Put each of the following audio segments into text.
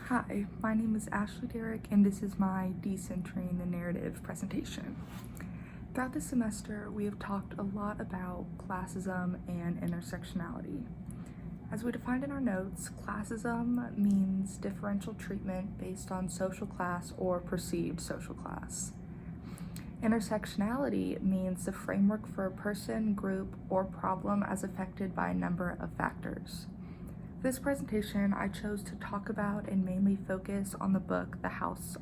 Hi, my name is Ashley Derrick, and this is my Decentering the Narrative presentation. Throughout the semester, we have talked a lot about classism and intersectionality. As we defined in our notes, classism means differential treatment based on social class or perceived social class. Intersectionality means the framework for a person, group, or problem as affected by a number of factors. For this presentation, I chose to talk about and mainly focus on the book The House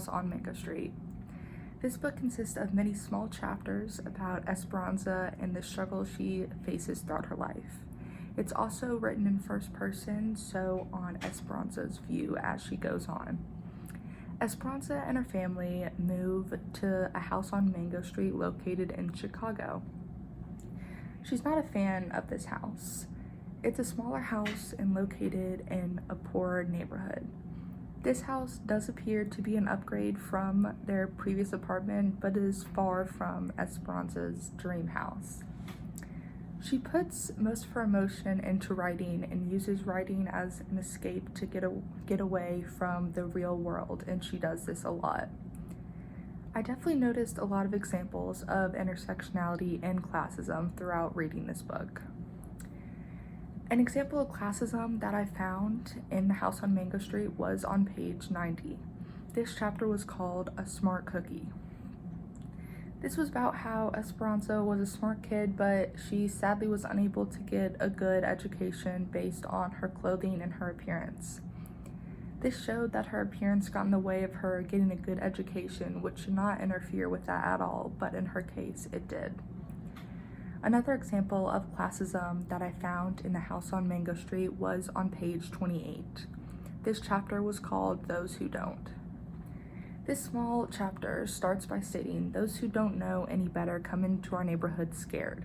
on Mango Street. This book consists of many small chapters about Esperanza and the struggle she faces throughout her life. It's also written in first person, so on Esperanza's view as she goes on. Esperanza and her family move to a house on Mango Street located in Chicago. She's not a fan of this house. It's a smaller house and located in a poorer neighborhood. This house does appear to be an upgrade from their previous apartment, but is far from Esperanza's dream house. She puts most of her emotion into writing and uses writing as an escape to get away from the real world, and she does this a lot. I definitely noticed a lot of examples of intersectionality and classism throughout reading this book. An example of classism that I found in The House on Mango Street was on page 90. This chapter was called A Smart Cookie. This was about how Esperanza was a smart kid, but she sadly was unable to get a good education based on her clothing and her appearance. This showed that her appearance got in the way of her getting a good education, which should not interfere with that at all, but in her case, it did. Another example of classism that I found in The House on Mango Street was on page 28. This chapter was called Those Who Don't. This small chapter starts by stating, those who don't know any better come into our neighborhood scared.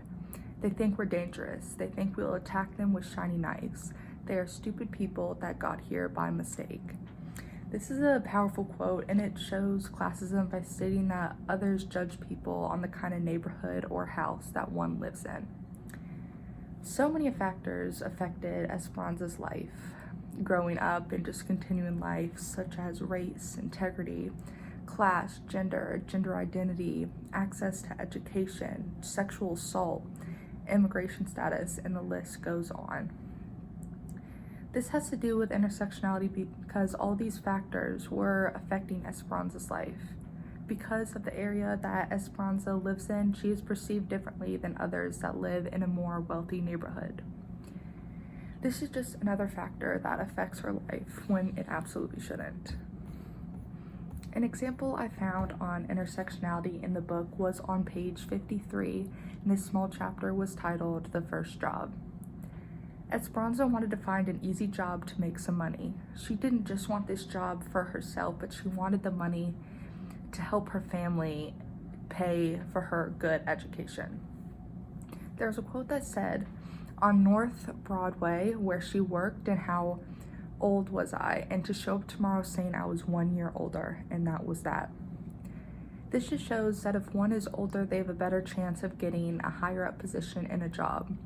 They think we're dangerous. They think we'll attack them with shiny knives. They are stupid people that got here by mistake. This is a powerful quote, and it shows classism by stating that others judge people on the kind of neighborhood or house that one lives in. So many factors affected Esperanza's life growing up and just continuing life, such as race, integrity, class, gender identity, access to education, sexual assault, immigration status, and the list goes on. This has to do with intersectionality because all these factors were affecting Esperanza's life. Because of the area that Esperanza lives in, she is perceived differently than others that live in a more wealthy neighborhood. This is just another factor that affects her life when it absolutely shouldn't. An example I found on intersectionality in the book was on page 53, and this small chapter was titled The First Job. Esperanza wanted to find an easy job to make some money. She didn't just want this job for herself, but she wanted the money to help her family pay for her good education. There's a quote that said, on North Broadway, where she worked, and how old was I, and to show up tomorrow saying I was 1 year older, and that was that. This just shows that if one is older, they have a better chance of getting a higher up position in a job.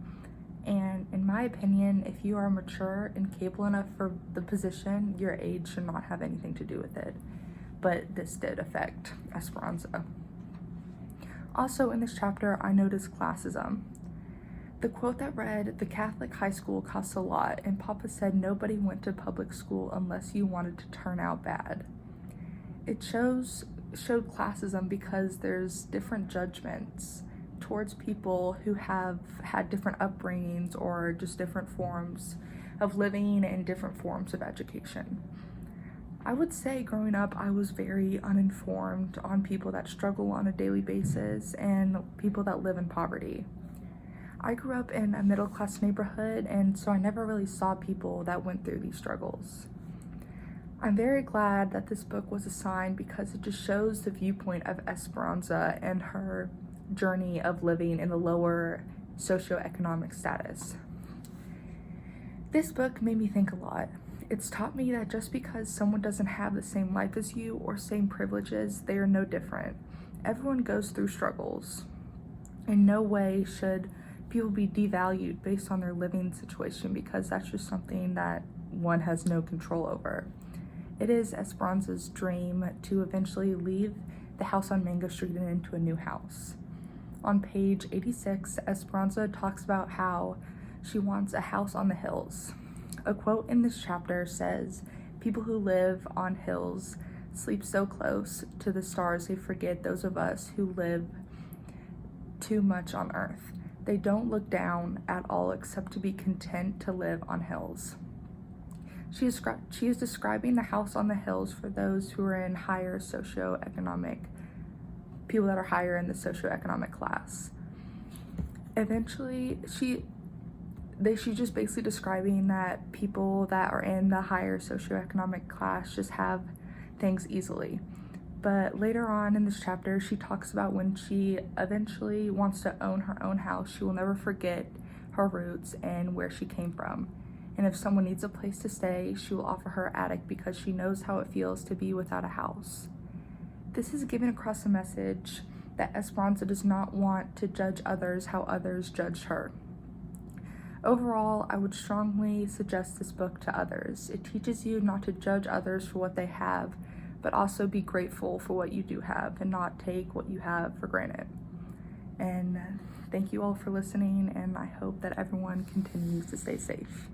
And in my opinion, if you are mature and capable enough for the position, your age should not have anything to do with it. But this did affect Esperanza. Also in this chapter, I noticed classism. The quote that read, the Catholic high school costs a lot, and Papa said nobody went to public school unless you wanted to turn out bad. It showed classism because there's different judgments towards people who have had different upbringings or just different forms of living and different forms of education. I would say growing up, I was very uninformed on people that struggle on a daily basis and people that live in poverty. I grew up in a middle-class neighborhood, and so I never really saw people that went through these struggles. I'm very glad that this book was assigned because it just shows the viewpoint of Esperanza and her journey of living in the lower socioeconomic status. This book made me think a lot. It's taught me that just because someone doesn't have the same life as you or same privileges, they are no different. Everyone goes through struggles. In no way should people be devalued based on their living situation, because that's just something that one has no control over. It is Esperanza's dream to eventually leave the house on Mango Street and into a new house. On page 86, Esperanza talks about how she wants a house on the hills. A quote in this chapter says, "People who live on hills sleep so close to the stars they forget those of us who live too much on earth. They don't look down at all except to be content to live on hills." She is describing the house on the hills for those who are in higher socioeconomic, people that are higher in the socioeconomic class. Eventually, she's just basically describing that people that are in the higher socioeconomic class just have things easily. But later on in this chapter, she talks about when she eventually wants to own her own house, she will never forget her roots and where she came from. And if someone needs a place to stay, she will offer her attic because she knows how it feels to be without a house. This is giving across a message that Esperanza does not want to judge others how others judged her. Overall, I would strongly suggest this book to others. It teaches you not to judge others for what they have, but also be grateful for what you do have and not take what you have for granted. And thank you all for listening, and I hope that everyone continues to stay safe.